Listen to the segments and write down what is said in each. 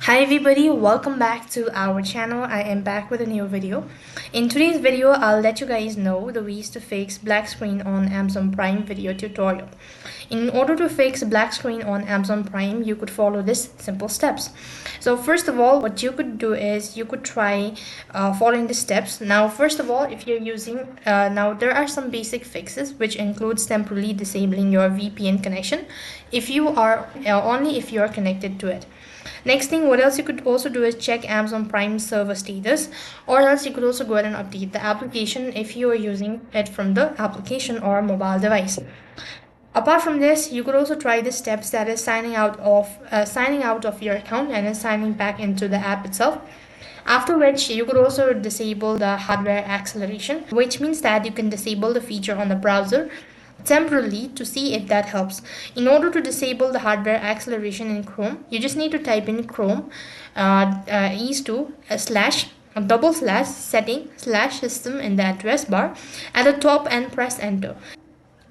Hi everybody, welcome back to our channel. I am back with a new video. In today's video, I'll let you guys know the ways to fix black screen on Amazon Prime video tutorial. In order to fix black screen on Amazon Prime, you could follow this simple steps. So first of all, what you could do is you could try following the steps. Now, first of all, if you're using, now there are some basic fixes which includes temporarily disabling your VPN connection if you are only if you are connected to it. Next thing, what else you could also do is check Amazon Prime server status, or else you could also go ahead and update the application if you are using it from the application or mobile device. Apart from this, you could also try the steps that is signing out of your account and then signing back into the app itself. After which, you could also disable the hardware acceleration, which means that you can disable the feature on the browser temporarily to see if that helps. In order to disable the hardware acceleration in Chrome, you just need to type in Chrome ease to slash double slash setting slash system in the address bar at the top and press enter.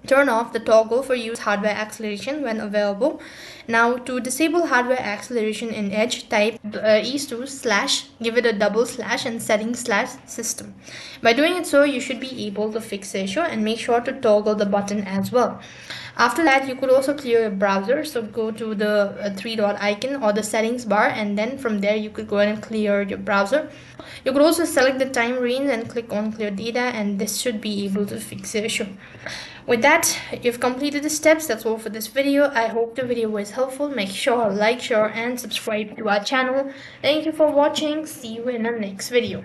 Turn off the toggle for use hardware acceleration when available. Now to disable hardware acceleration in Edge, type ease2 slash, give it a double slash and settings slash system. By doing it so, you should be able to fix the issue and make sure to toggle the button as well. After that, you could also clear your browser. So go to the three dot icon or the settings bar, and then from there you could go ahead and clear your browser. You could also select the time range and click on clear data, and this should be able to fix the issue. With that, you've completed the steps. That's all for this video. I hope the video was helpful. Make sure to like, share and subscribe to our channel. Thank you for watching. See you in the next video.